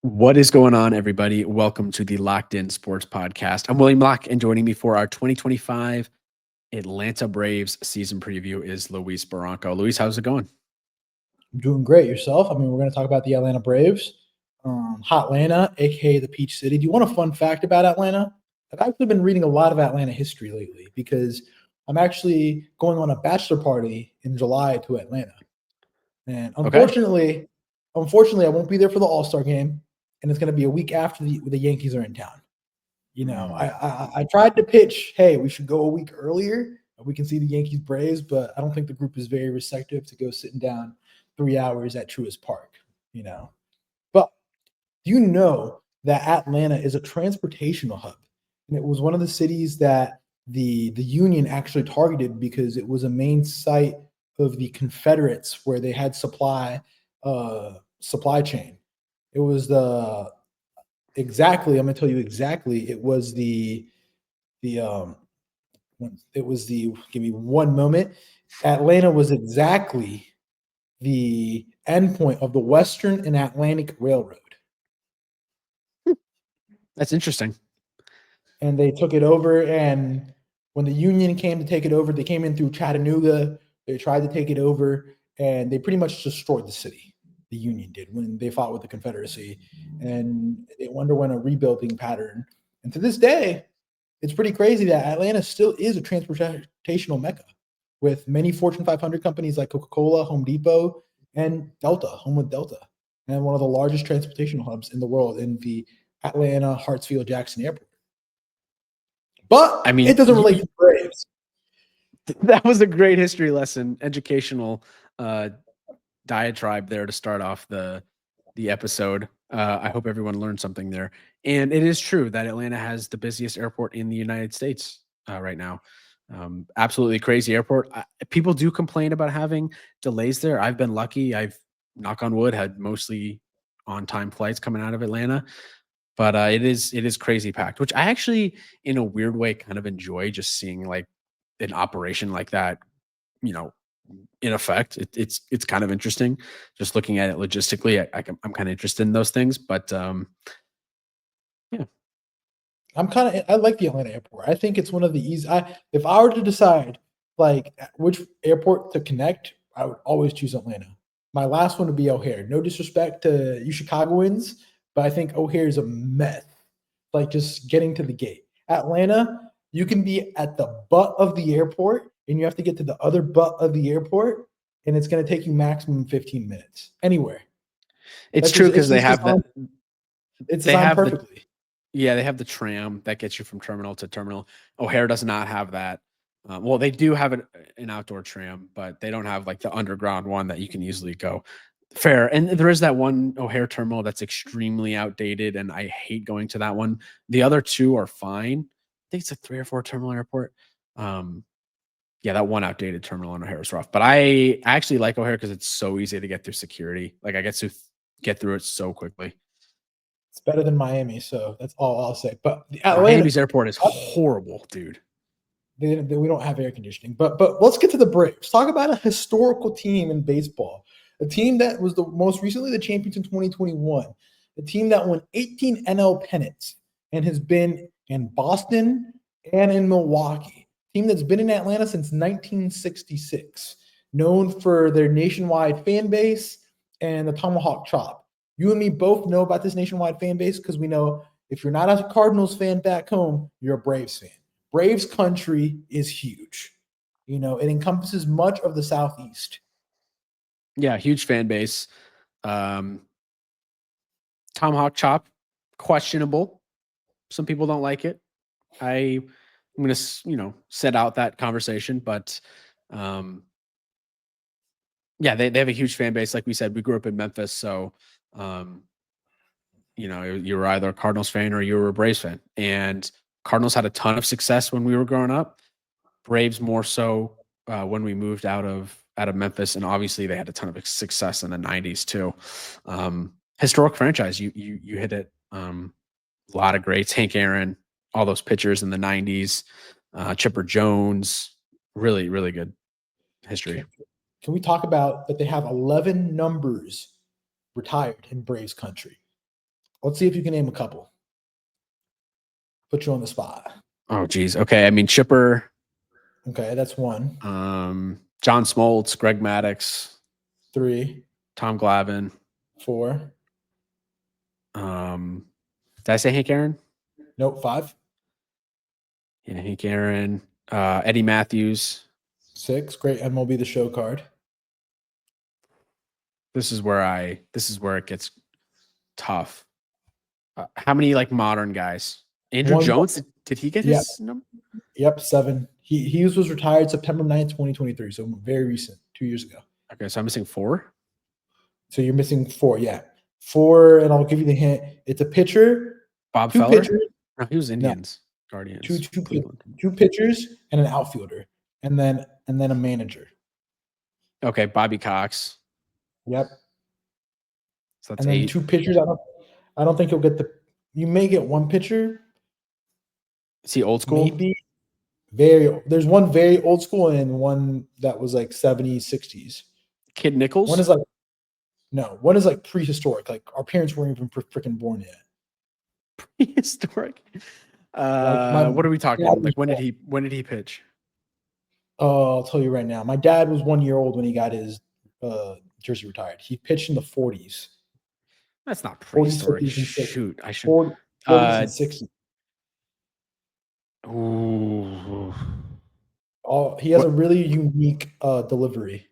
What is going on, everybody? Welcome to the Locked In Sports Podcast. I'm William Locke, and joining me for our 2025 Atlanta Braves season preview is Luis Barranco. Luis, how's it going? I'm doing great. Yourself? We're going to talk about the Atlanta Braves, Hot Atlanta, aka the Peach City. Do you want a fun fact about Atlanta? I've actually been reading a lot of Atlanta history lately because I'm actually going on a bachelor party in July to Atlanta, and Okay. unfortunately, I won't be there for the All-Star game, and it's going to be a week after the Yankees are in town. I tried to pitch, hey, we should go a week earlier. We can see the Yankees Braves, but I don't think the group is very receptive to go sitting down 3 hours at Truist Park. But do you know that Atlanta is a transportational hub? And it was one of the cities that the Union actually targeted because it was a main site of the Confederates where they had supply chain. It was the exactly, I'm gonna tell you exactly, it was the give me one moment. Atlanta was exactly the endpoint of the Western and Atlantic Railroad. That's interesting. And they took it over. And when the Union came to take it over, they came in through Chattanooga. They tried to take it over, and they pretty much destroyed the city. The Union did when they fought with the Confederacy, and they underwent a rebuilding pattern. And to this day, it's pretty crazy that Atlanta still is a transportational mecca with many Fortune 500 companies like Coca-Cola, Home Depot, and Delta, home with Delta, and one of the largest transportation hubs in the world in the Atlanta Hartsfield Jackson Airport. But I mean, it doesn't relate to the Braves. that was a great history lesson, educational diatribe there to start off the episode. I hope everyone learned something there. And it is true that Atlanta has the busiest airport in the United States right now. Absolutely crazy airport. People do complain about having delays there. I've been lucky. I've, knock on wood, had mostly on time flights coming out of Atlanta. But it is crazy packed, which I actually, in a weird way, kind of enjoy just seeing like an operation like that, you know, in effect. It's kind of interesting just looking at it logistically. I'm kind of interested in those things, but yeah. I like the Atlanta airport. I think it's one of the easy. If I were to decide like which airport to connect, I would always choose Atlanta. My last one would be O'Hare. No disrespect to you Chicagoans, but I think O'Hare is a mess. Like just getting to the gate. Atlanta, you can be at the butt of the airport and you have to get to the other butt of the airport, and it's going to take you maximum 15 minutes anywhere. It's That's true just because they have that. it's They designed have the perfectly. Yeah, they have the tram that gets you from terminal to terminal. O'Hare does not have that. Well, they do have an outdoor tram, but they don't have like the underground one that you can easily go. Fair. And there is that one O'Hare terminal that's extremely outdated, and I hate going to that one. The other two are fine. I think it's a 3 or 4 terminal airport. Um, yeah, that one outdated terminal on O'Hare is rough. But I actually like O'Hare because it's so easy to get through security. Like I get to get through it so quickly. It's better than Miami, so that's all I'll say. But the Atlanta, Miami's airport is horrible, dude. we don't have air conditioning. But let's get to the Braves. Talk about a historical team in baseball, a team that was the most recently the champions in 2021, a team that won 18 NL pennants and has been in Boston and in Milwaukee. Team that's been in Atlanta since 1966, known for their nationwide fan base and the tomahawk chop. You and me both know about this nationwide fan base because we know if you're not a Cardinals fan back home, you're a Braves fan. Braves country is huge. It encompasses much of the Southeast. Yeah, huge fan base. Um, Tomahawk chop, questionable. Some people don't like it. I'm going to, set out that conversation, but um, yeah, they have a huge fan base. Like we said, we grew up in Memphis, so um, you were either a Cardinals fan or you were a Braves fan. And Cardinals had a ton of success when we were growing up. Braves more so when we moved out of Memphis, and obviously they had a ton of success in the '90s too. Historic franchise, you hit it. A lot of greats, Hank Aaron, all those pitchers in the '90s, Chipper Jones, really really good history. Can we talk about that they have 11 numbers retired in Braves country? Let's see if you can name a couple. Put you on the spot. Oh, geez. Okay. I mean, Chipper. Okay, that's one. John Smoltz, Greg Maddux, 3, Tom Glavine. 4. Did I say Hank Aaron? Nope, 5. Yeah, Hank Aaron. Eddie Matthews. 6. Great MLB The Show card. This is where it gets tough. How many like modern guys? Andrew One- Jones, did he get Yeah. his number? Yep, 7. He was retired September 9th, 2023, so very recent, 2 years ago. Okay, so I'm missing 4. So you're missing 4, yeah. 4, and I'll give you the hint. It's a pitcher, Bob 2 Feller? pitchers, No, he was Indians, Guardians, two Cleveland. pitchers, and an outfielder, and then a manager. Okay, Bobby Cox. Yep. So that's And then 8. 2 pitchers. I don't think you'll get you may get 1 pitcher. Is he old school? Maybe. There's one very old school and one that was like 70s, 60s. Kid Nichols? One is like prehistoric. Like our parents weren't even freaking born yet. Prehistoric. What are we talking? Like when did he pitch? I'll tell you right now. My dad was 1 year old when he got his jersey retired. He pitched in the 40s. That's not 40s, prehistoric. 50s, and 60s. Shoot, I should. 40s and 60s. Ooh. He has a really unique delivery.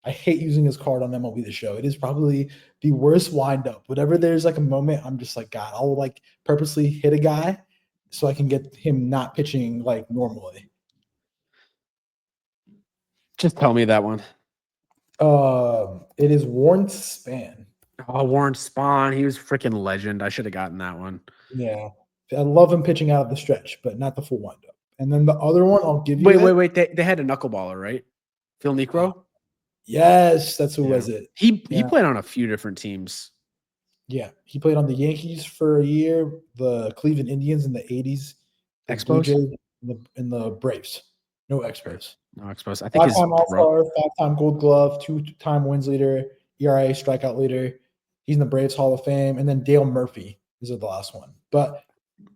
I hate using his card on MLB The Show. It is probably the worst windup. Whenever there's like a moment, I'm just like, God, I'll like purposely hit a guy so I can get him not pitching like normally. Just tell me that one. It is Warren Spahn. Oh, Warren Spahn. He was freaking legend. I should have gotten that one. Yeah. I love him pitching out of the stretch, but not the full windup. And then the other one, I'll give you. Wait. They had a knuckleballer, right? Phil Necro? Yes, that's who was it. He played on a few different teams. Yeah. He played on the Yankees for a year, the Cleveland Indians in the 80s, the Expos? Blue Jays, and the Braves. No Expos. No Expos. I think his 5-time All-Star, 5-time Gold Glove, 2-time wins leader, ERA strikeout leader. He's in the Braves Hall of Fame. And then Dale Murphy is the last one. But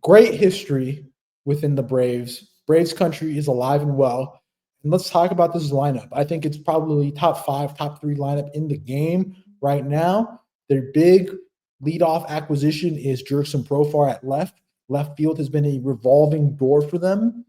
great history within the Braves. Braves country is alive and well. And let's talk about this lineup. I think it's probably top 5, top 3 lineup in the game right now. Their big leadoff acquisition is Jurickson Profar at left. Left field has been a revolving door for them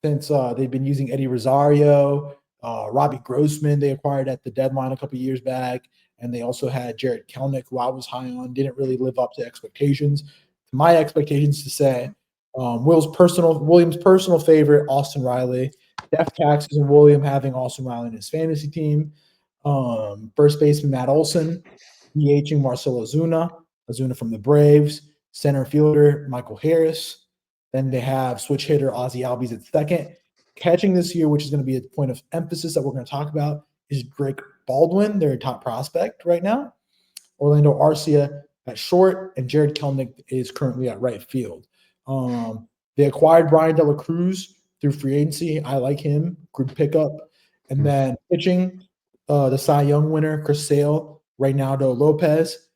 since they've been using Eddie Rosario, Robbie Grossman they acquired at the deadline a couple years back. And they also had Jared Kelnick, who I was high on, didn't really live up to expectations. My expectations to say Williams' personal favorite, Austin Riley. Death taxes and William having Austin Riley in his fantasy team. First baseman Matt Olson, DHing Marcelo Ozuna from the Braves. Center fielder Michael Harris. Then they have switch hitter Ozzie Albies at second. Catching this year, which is going to be a point of emphasis that we're going to talk about, is Drake Baldwin, their top prospect right now. Orlando Arcia at short, and Jared Kelnick is currently at right field. They acquired Brian De La Cruz through free agency. I like him. Good pickup. And then pitching, the Cy Young winner, Chris Sale, Reynaldo Lopez,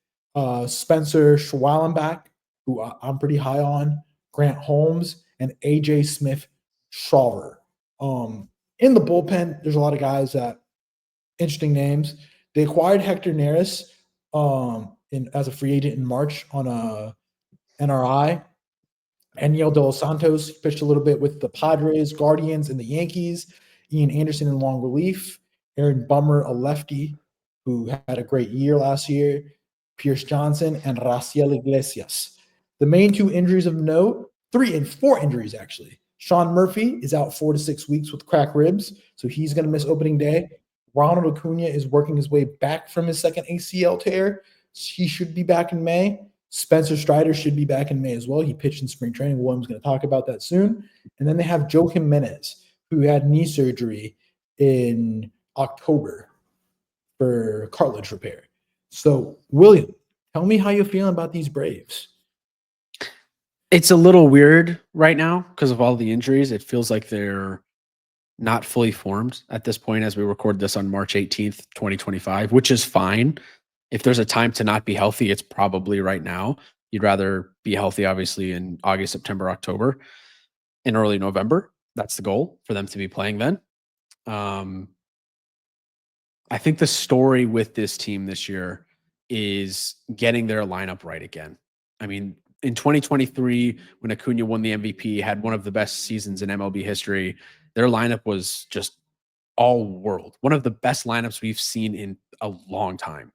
Spencer Schwallenbach, who I'm pretty high on, Grant Holmes, and AJ Smith Shawver. In the bullpen, there's a lot of guys that interesting names. They acquired Hector Neris as a free agent in March on a NRI. Eniel De Los Santos pitched a little bit with the Padres, Guardians, and the Yankees. Ian Anderson in long relief. Aaron Bummer, a lefty, who had a great year last year. Pierce Johnson and Raciel Iglesias. The main 2 injuries of note, 3 and 4 injuries actually. Sean Murphy is out 4 to 6 weeks with cracked ribs, so he's going to miss opening day. Ronald Acuña is working his way back from his second ACL tear. He should be back in May. Spencer Strider should be back in May as well. He pitched in spring training. William's going to talk about that soon. And then they have Joe Jimenez, who had knee surgery in October for cartilage repair. So, William, tell me how you're feeling about these Braves. It's a little weird right now because of all the injuries. It feels like they're not fully formed at this point as we record this on March 18th, 2025, which is fine. If there's a time to not be healthy, it's probably right now. You'd rather be healthy, obviously, in August, September, October, and early November. That's the goal for them to be playing then. Um, I think the story with this team this year is getting their lineup right again. I mean, in 2023, when Acuña won the MVP, had one of the best seasons in MLB history, their lineup was just all world. One of the best lineups we've seen in a long time.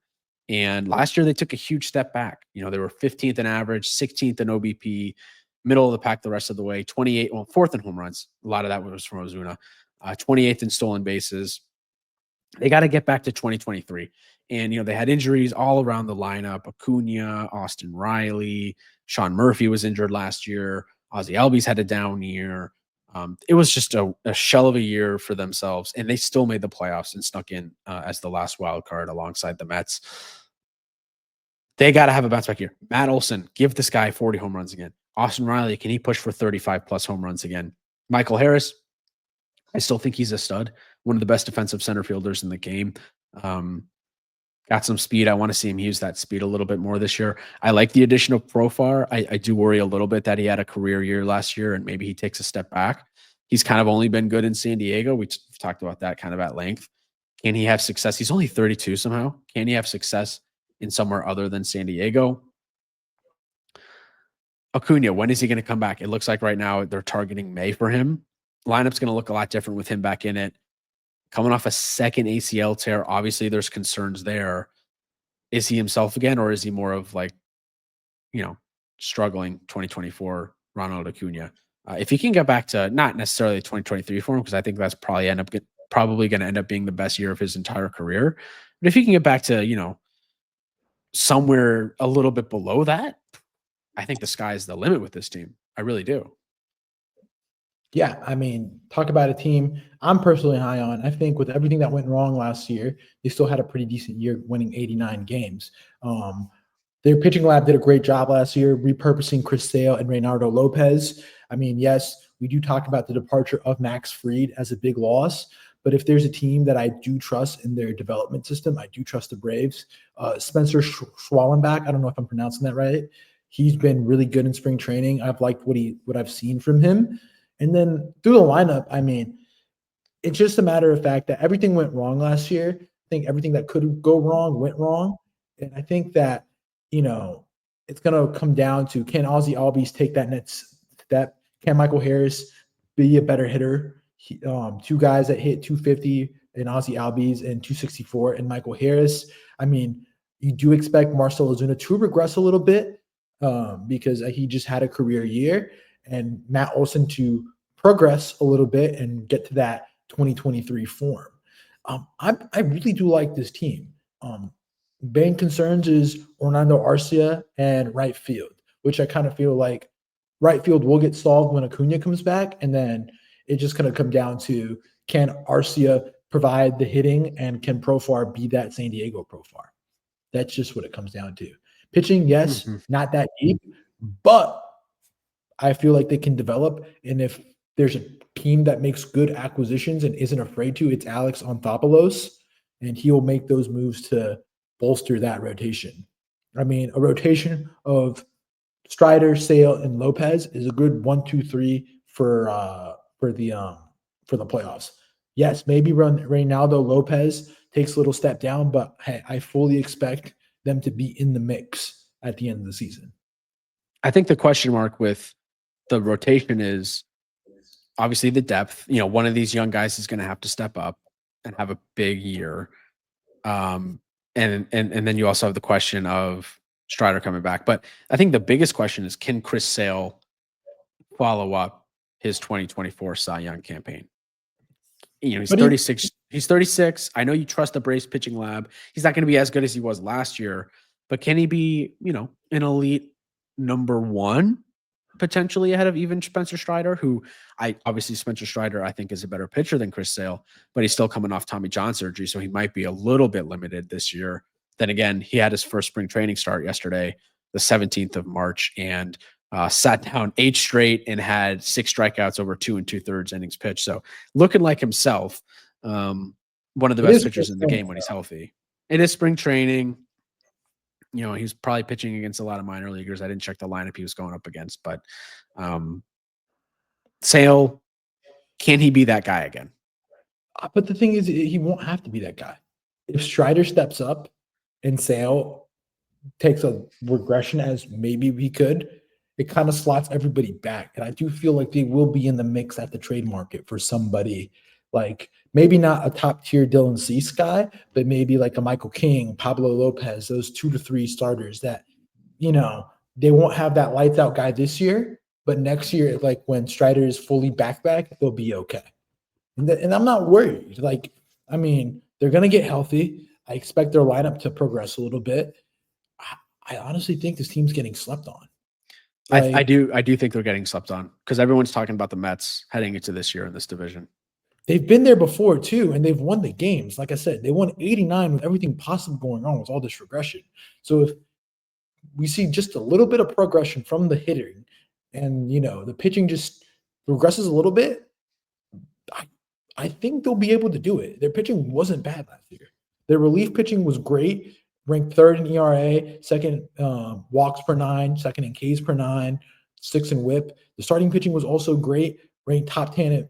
And last year they took a huge step back. You know, they were 15th in average, 16th in OBP, middle of the pack the rest of the way, 28, well, fourth in home runs. A lot of that was from Ozuna. 28th in stolen bases. They got to get back to 2023. And, you know, they had injuries all around the lineup. Acuña, Austin Riley, Sean Murphy was injured last year. Ozzie Albies had a down year. It was just a shell of a year for themselves, and they still made the playoffs and snuck in as the last wild card alongside the Mets. They got to have a bounce back year. Matt Olson, give this guy 40 home runs again. Austin Riley, can he push for 35 plus home runs again? Michael Harris, I still think he's a stud, one of the best defensive center fielders in the game. Got some speed. I want to see him use that speed a little bit more this year. I like the addition of Profar. I do worry a little bit that he had a career year last year and maybe he takes a step back. He's kind of only been good in San Diego. We've talked about that kind of at length. Can he have success? He's only 32 somehow. Can he have success in somewhere other than San Diego? Acuña, when is he going to come back? It looks like right now they're targeting May for him. Lineup's going to look a lot different with him back in it. Coming off a second ACL tear, obviously there's concerns there. Is he himself again, or is he more of like, you know, struggling 2024 Ronald Acuña? If he can get back to not necessarily 2023 form, because I think that's probably going to end up being the best year of his entire career. But if he can get back to, you know, somewhere a little bit below that, I think the sky is the limit with this team. I really do. Yeah, I mean, talk about a team I'm personally high on. I think with everything that went wrong last year, they still had a pretty decent year, winning 89 games. Their pitching lab did a great job last year, repurposing Chris Sale and Reynaldo Lopez. I mean, yes, we do talk about the departure of Max Fried as a big loss, but if there's a team that I do trust in their development system, I do trust the Braves. Spencer Schwallenbach, I don't know if I'm pronouncing that right. He's been really good in spring training. I've liked what I've seen from him. And then through the lineup, I mean, it's just a matter of fact that everything went wrong last year. I think everything that could go wrong went wrong. And I think that, you know, it's going to come down to, can Ozzie Albies take that next step? Can Michael Harris be a better hitter? Two guys that hit 250 in Ozzie Albies and 264 in Michael Harris. I mean, you do expect Marcell Ozuna to regress a little bit because he just had a career year. And Matt Olson to progress a little bit and get to that 2023 form. I really do like this team. Main concerns is Orlando Arcia and right field, which I kind of feel like right field will get solved when Acuña comes back. And then it's just going to come down to, can Arcia provide the hitting and can Profar be that San Diego Profar? That's just what it comes down to. Pitching, yes, not that deep, but I feel like they can develop. And if there's a team that makes good acquisitions and isn't afraid to, it's Alex Anthopoulos, and he'll make those moves to bolster that rotation. I mean, a rotation of Strider, Sale, and Lopez is a good 1, 2, 3 for the playoffs. Yes, maybe Reynaldo Lopez takes a little step down, but hey, I fully expect them to be in the mix at the end of the season. I think the question mark with the rotation is obviously the depth. You know, one of these young guys is going to have to step up and have a big year. And then you also have the question of Strider coming back. But I think the biggest question is, can Chris Sale follow up his 2024 Cy Young campaign? You know, he's 36. He's 36. I know you trust the Braves pitching lab. He's not going to be as good as he was last year, but can he be, you know, an elite number one? Potentially ahead of even Spencer Strider, who Spencer Strider, I think, is a better pitcher than Chris Sale, but he's still coming off Tommy John surgery, so he might be a little bit limited this year. Then again, he had his first spring training start yesterday, the 17th of March, and sat down 8 straight and had 6 strikeouts over 2 2/3 innings pitched. So looking like himself, one of the best pitchers in the game when he's healthy. It is spring training. You know, he was probably pitching against a lot of minor leaguers. I didn't check the lineup he was going up against, but Sale, can he be that guy again? But the thing is, he won't have to be that guy. If Strider steps up and Sale takes a regression as maybe we could, it kind of slots everybody back. And I do feel like they will be in the mix at the trade market for somebody like maybe not a top tier Dylan Cease guy, but maybe like a Michael King, Pablo Lopez, those 2 to 3 starters that, you know, they won't have that lights out guy this year, but next year, like when Strider is fully back, they'll be okay. And I'm not worried. Like, I mean, they're going to get healthy. I expect their lineup to progress a little bit. I honestly think this team's getting slept on. Like, I do think they're getting slept on because everyone's talking about the Mets heading into this year in this division. They've been there before too, and they've won the games. Like I said, they won 89 with everything possible going on with all this regression. So if we see just a little bit of progression from the hitting and, you know, the pitching just regresses a little bit, I think they'll be able to do it. Their pitching wasn't bad last year. Their relief pitching was great, ranked 3rd in ERA, 2nd walks per 9, 2nd in Ks per 9, 6th in WHIP. The starting pitching was also great, ranked top 10,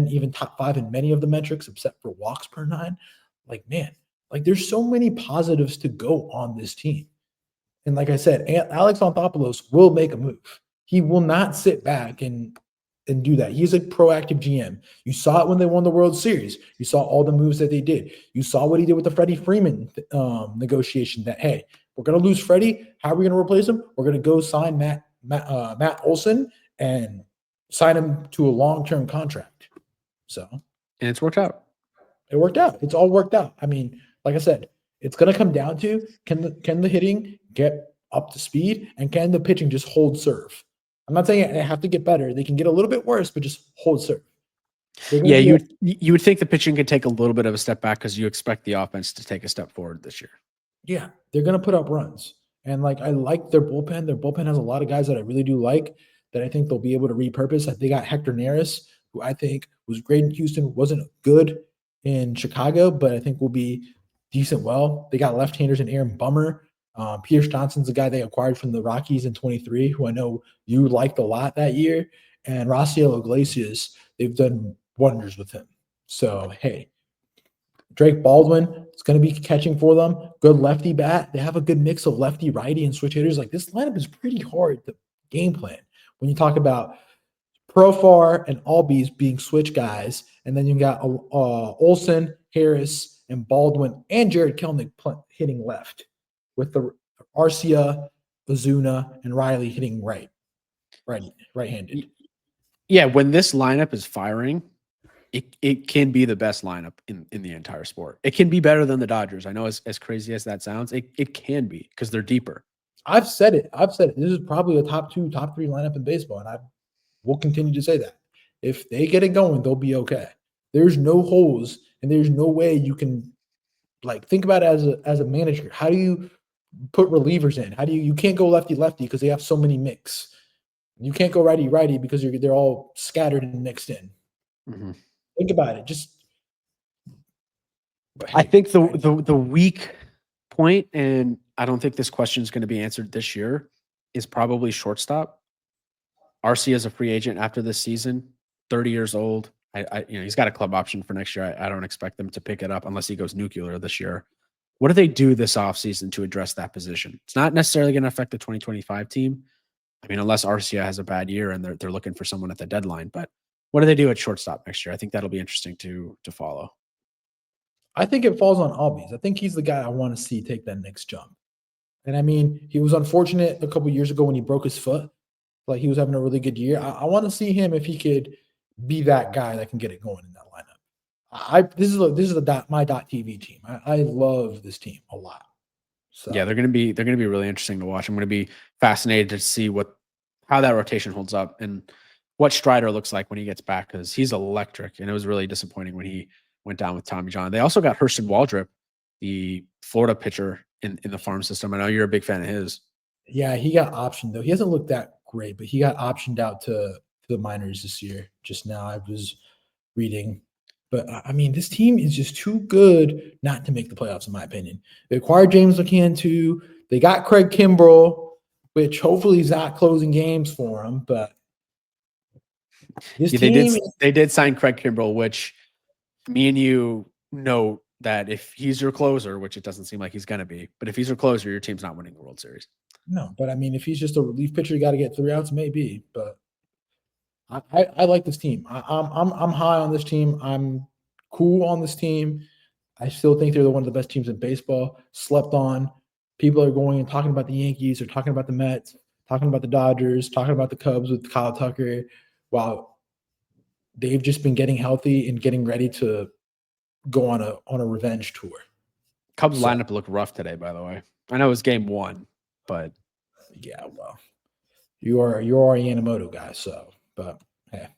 even top 5 in many of the metrics except for walks per 9. Like, man, like there's so many positives to go on this team. And like I said, Alex Anthopoulos will make a move. He will not sit back and do that. He's a proactive GM. You saw it when they won the World Series. You saw all the moves that they did. You saw what he did with the Freddie Freeman negotiation that, hey, we're going to lose Freddie. How are we going to replace him? We're going to go sign Matt Olson and sign him to a long-term contract. So, and it's worked out. It worked out. It's all worked out. I mean, like I said, it's going to come down to can the hitting get up to speed and can the pitching just hold serve? I'm not saying they have to get better. They can get a little bit worse, but just hold serve. Yeah, you would think the pitching could take a little bit of a step back because you expect the offense to take a step forward this year. Yeah, they're going to put up runs. And like I like their bullpen. Their bullpen has a lot of guys that I really do like that I think they'll be able to repurpose. They got Hector Neris, who I think was great in Houston, wasn't good in Chicago, but I think will be decent well. They got left-handers in Aaron Bummer. Pierce Johnson's the guy they acquired from the Rockies in 23, who I know you liked a lot that year. And Raciel Iglesias, they've done wonders with him. So, hey, Drake Baldwin is going to be catching for them. Good lefty bat. They have a good mix of lefty, righty, and switch hitters. Like, this lineup is pretty hard to game plan. When you talk about Profar and Albies being switch guys, and then you got Olson, Harris, and Baldwin, and Jared Kelnick hitting left, with the Arcia, Ozuna, and Riley hitting right-handed. Yeah, when this lineup is firing, it can be the best lineup in the entire sport. It can be better than the Dodgers. I know as crazy as that sounds, it can be because they're deeper. I've said it. This is probably a top 2, top 3 lineup in baseball, and I will continue to say that. If they get it going, they'll be okay. There's no holes, and there's no way you can think about it as a manager. How do you put relievers in? How do you can't go lefty because they have so many mix. You can't go righty because they're all scattered and mixed in. Mm-hmm. Think about it. I think the weak point, and I don't think this question is going to be answered this year, is probably shortstop. Arcia is a free agent after this season, 30 years old. He's got a club option for next year. I don't expect them to pick it up unless he goes nuclear this year. What do they do this offseason to address that position? It's not necessarily going to affect the 2025 team. I mean, unless Arcia has a bad year and they're looking for someone at the deadline. But what do they do at shortstop next year? I think that'll be interesting to follow. I think it falls on Albies. I think he's the guy I want to see take that next jump. And I mean, he was unfortunate a couple of years ago when he broke his foot. Like, he was having a really good year. I want to see him if he could be that guy that can get it going in that lineup. This is my .TV team. I love this team a lot. So yeah, they're gonna be really interesting to watch. I'm gonna be fascinated to see how that rotation holds up and what Strider looks like when he gets back, because he's electric, and it was really disappointing when he went down with Tommy John. They also got Hurston Waldrop, the Florida pitcher in the farm system. I know you're a big fan of his. Yeah, he got optioned though. He hasn't looked that great, but he got optioned out to the minors this year. Just now, I was reading. But I mean, this team is just too good not to make the playoffs, in my opinion. They acquired James McCann too. They got Craig Kimbrell, which hopefully is not closing games for him, but this team they did sign Craig Kimbrell, which me and you know that if he's your closer, which it doesn't seem like he's going to be, but if he's your closer, your team's not winning the World Series. No, but I mean, if he's just a relief pitcher, you got to get 3 outs, maybe. But I like this team. I'm high on this team. I'm cool on this team. I still think they're one of the best teams in baseball. Slept on. People are going and talking about the Yankees, or talking about the Mets, talking about the Dodgers, talking about the Cubs with Kyle Tucker, while they've just been getting healthy and getting ready to go on a revenge tour. Cubs lineup looked rough today, by the way. I know it was game 1, but yeah, well, you're a Yamamoto guy, so. But hey,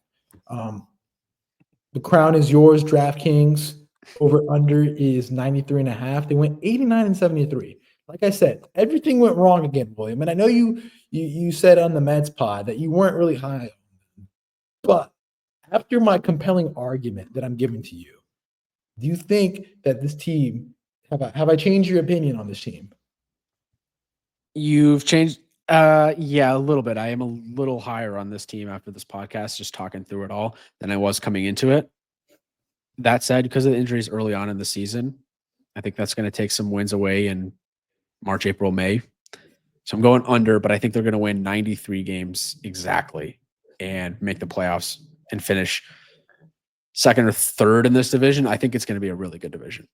the crown is yours, DraftKings. Over under is 93.5. They went 89 and 73. Like I said, everything went wrong again, William. And I know you said on the Mets pod that you weren't really high, but after my compelling argument that I'm giving to you, do you think that this team have I changed your opinion on this team? You've changed. Yeah, a little bit. I am a little higher on this team after this podcast, just talking through it all, than I was coming into it. That said, because of the injuries early on in the season, I think that's going to take some wins away in March, April, May. So I'm going under, but I think they're going to win 93 games exactly and make the playoffs and finish second or third in this division. I think it's going to be a really good division.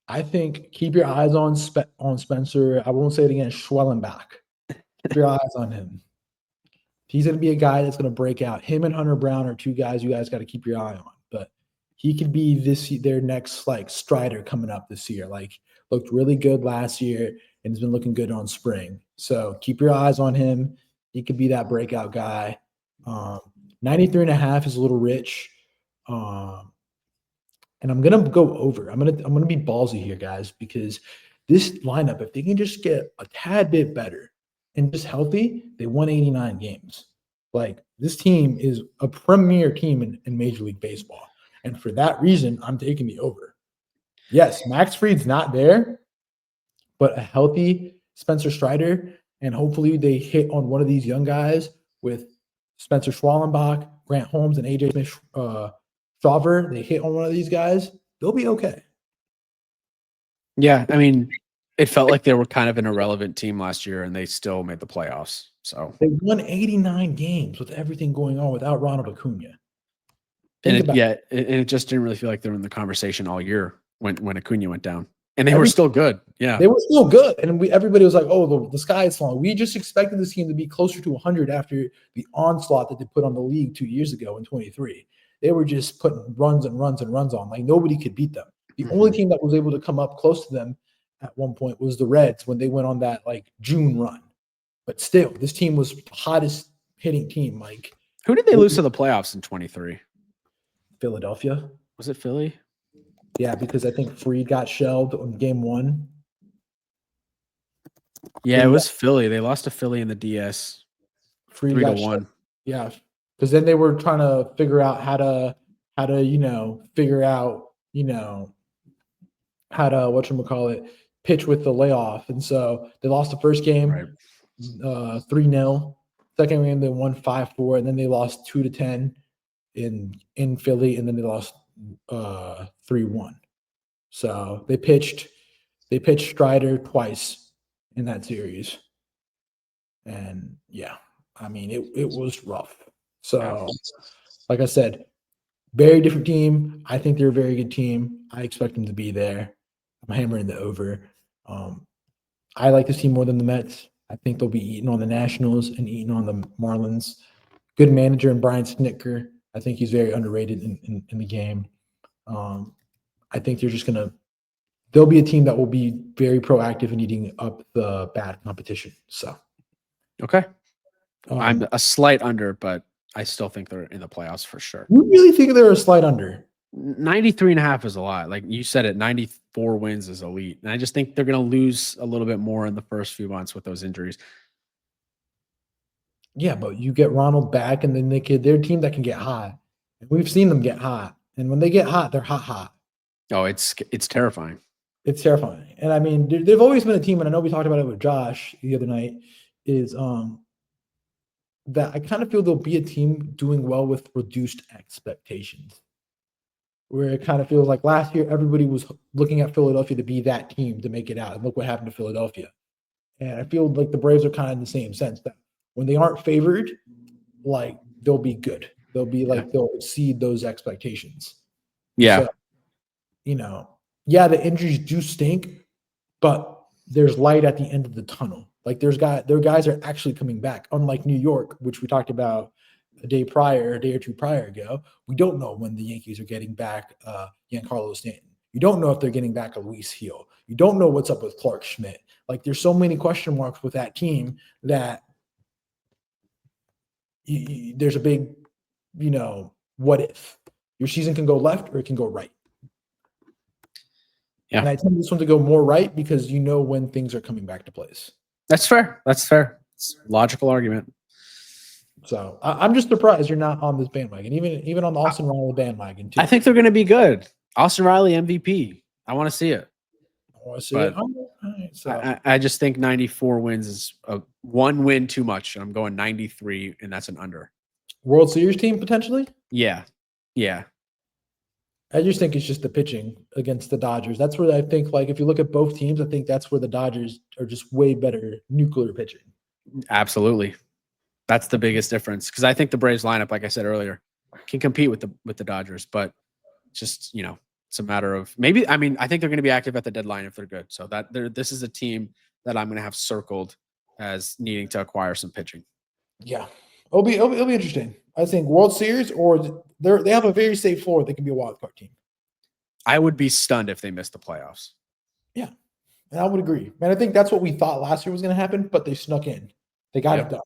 I think keep your eyes on Spencer. I won't say it again, Schwellenbach. Keep your eyes on him. He's going to be a guy that's going to break out. Him and Hunter Brown are 2 guys you guys got to keep your eye on. But he could be their next like Strider coming up this year. Like looked really good last year and has been looking good on spring. So keep your eyes on him. He could be that breakout guy. 93.5 is a little rich. And I'm gonna go over. I'm gonna be ballsy here, guys, because this lineup, if they can just get a tad bit better and just healthy, they won 89 games. Like this team is a premier team in Major League Baseball, and for that reason, I'm taking the over. Yes, Max Fried's not there, but a healthy Spencer Strider, and hopefully they hit on one of these young guys with Spencer Schwellenbach, Grant Holmes, and AJ Smith. Shawver, they hit on one of these guys, they'll be okay. Yeah, I mean, it felt like they were kind of an irrelevant team last year, and they still made the playoffs. So they won 89 games with everything going on without Ronald Acuña. And it just didn't really feel like they were in the conversation all year when Acuña went down. And they were still good. Yeah. They were still good. And everybody was like, oh, the sky is falling. We just expected this team to be closer to 100 after the onslaught that they put on the league 2 years ago in 23. They were just putting runs and runs and runs on. Like nobody could beat them. The only team that was able to come up close to them at one point was the Reds when they went on that like June run. But still, this team was the hottest hitting team. Like who did they lose to the playoffs in 23? Philadelphia. Was it Philly? Yeah, because I think Fried got shelled on game 1. Yeah, it was Philly. They lost to Philly in the DS. Fried 3-1. Shelled. Yeah. Because then they were trying to figure out how to pitch with the layoff. And so they lost the first game 3-0. Second game they won 5-4, and then they lost 2-10 in Philly, and then they lost 3-1. So they pitched Strider twice in that series. And yeah, I mean it was rough. So, like I said, very different team. I think they're a very good team. I expect them to be there. I'm hammering the over. I like this team more than the Mets. I think they'll be eating on the Nationals and eating on the Marlins. Good manager in Brian Snitker. I think he's very underrated in the game. I think they'll be a team that will be very proactive in eating up the bad competition. So, okay. I'm a slight under, but I still think they're in the playoffs for sure. You really think they're a slight under? 93.5 is a lot. Like you said, 94 wins is elite. And I just think they're going to lose a little bit more in the first few months with those injuries. Yeah, but you get Ronald back, and then they're a team that can get hot. And we've seen them get hot. And when they get hot, they're hot. Oh, it's terrifying. It's terrifying. And I mean, they've always been a team, and I know we talked about it with Josh the other night, is that I kind of feel they'll be a team doing well with reduced expectations. Where it kind of feels like last year everybody was looking at Philadelphia to be that team to make it out. And look what happened to Philadelphia. And I feel like the Braves are kind of in the same sense that when they aren't favored, like they'll be good. They'll be like they'll exceed those expectations. Yeah. So, yeah, the injuries do stink, but there's light at the end of the tunnel. Like their guys are actually coming back. Unlike New York, which we talked about a day or two prior ago, we don't know when the Yankees are getting back Giancarlo Stanton. You don't know if they're getting back a Luis Gil. You don't know what's up with Clark Schmidt. Like there's so many question marks with that team that there's a big, what if your season can go left or it can go right. Yeah. And I tend this one to go more right because you know when things are coming back to place. That's fair. It's a logical argument. So I'm just surprised you're not on this bandwagon, even on the Austin Riley bandwagon too. I think they're going to be good. Austin Riley MVP. I want to see it. I just think 94 wins is one win too much. I'm going 93, and that's an under. World Series team potentially? Yeah. I just think it's just the pitching against the Dodgers. That's where I think, like, if you look at both teams, I think that's where the Dodgers are just way better nuclear pitching. Absolutely. That's the biggest difference. Because I think the Braves lineup, like I said earlier, can compete with the Dodgers, but just, it's a matter of maybe. I mean, I think they're going to be active at the deadline if they're good. So this is a team that I'm going to have circled as needing to acquire some pitching. Yeah, it'll be interesting. I think World Series or they have a very safe floor. They can be a wild card team. I would be stunned if they missed the playoffs. Yeah, and I would agree. And I think that's what we thought last year was going to happen, but they snuck in. They got it done.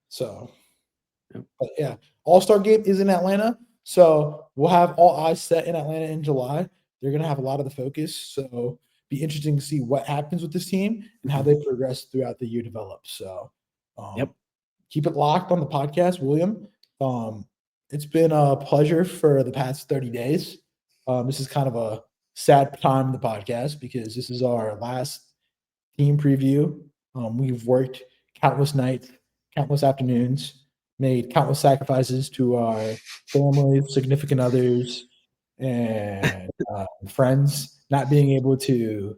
So, but yeah, All-Star game is in Atlanta. So we'll have all eyes set in Atlanta in July. They're going to have a lot of the focus. So be interesting to see what happens with this team and how they progress throughout the year develop. So keep it locked on the podcast, William. It's been a pleasure for the past 30 days. This is kind of a sad time in the podcast because this is our last team preview. We've worked countless nights, countless afternoons, made countless sacrifices to our families, significant others, and friends, not being able to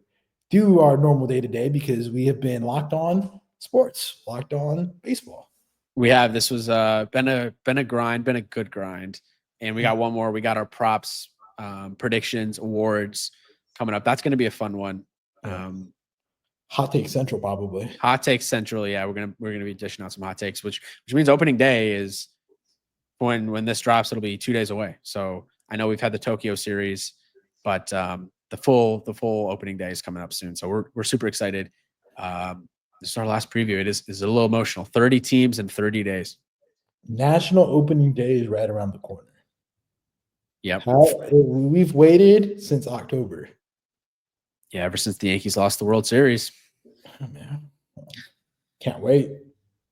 do our normal day-to-day because we have been locked on sports, locked on baseball. We have. This was been a grind, been a good grind. And we got one more. We got our props, predictions, awards coming up. That's going to be a fun one. Hot Take Central, probably. Hot Take Central, yeah. We're gonna be dishing out some hot takes, which means opening day is when this drops, it'll be 2 days away. So I know we've had the Tokyo series, but the full opening day is coming up soon. So we're super excited. This is our last preview. It is a little emotional. 30 teams in 30 days. National Opening Day is right around the corner. Yep. We've waited since October. Yeah, ever since the Yankees lost the World Series. Oh, man. Can't wait.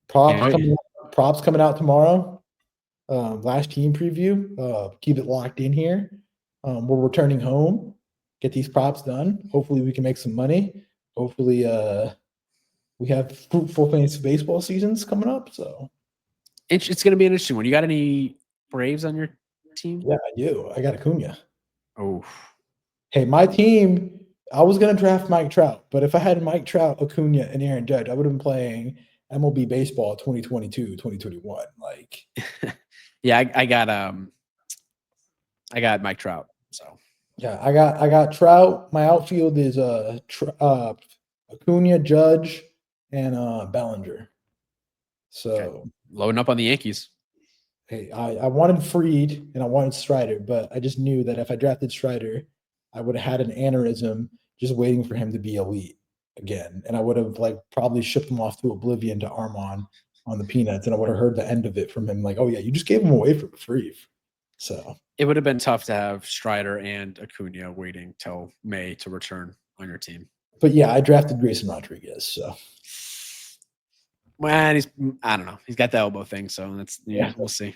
Props coming out tomorrow. Last team preview. Keep it locked in here. We're returning home. Get these props done. Hopefully we can make some money. Hopefully we have fruitful fantasy baseball seasons coming up. So it's going to be an interesting one. You got any Braves on your team? Yeah, I do. I got Acuña. Oh. Hey, my team, I was going to draft Mike Trout, but if I had Mike Trout, Acuña, and Aaron Judge, I would have been playing MLB baseball 2022, 2021. Like, yeah, I got Mike Trout. So yeah, I got Trout. My outfield is Acuña, Judge, and Bellinger. So loading up on the Yankees. Hey, I wanted Fried and I wanted Strider, but I just knew that if I drafted Strider, I would have had an aneurysm just waiting for him to be elite again. And I would have probably shipped him off to oblivion to Armon on the Peanuts, and I would have heard the end of it from him, like, oh yeah, you just gave him away for free. So it would have been tough to have Strider and Acuña waiting till May to return on your team. But yeah, I drafted Grayson Rodriguez. So well, I don't know. He's got the elbow thing, so we'll see.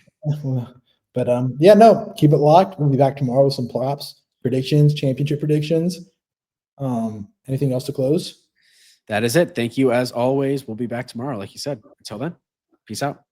But no, keep it locked. We'll be back tomorrow with some props, predictions, championship predictions. Anything else to close? That is it. Thank you as always. We'll be back tomorrow, like you said. Until then, peace out.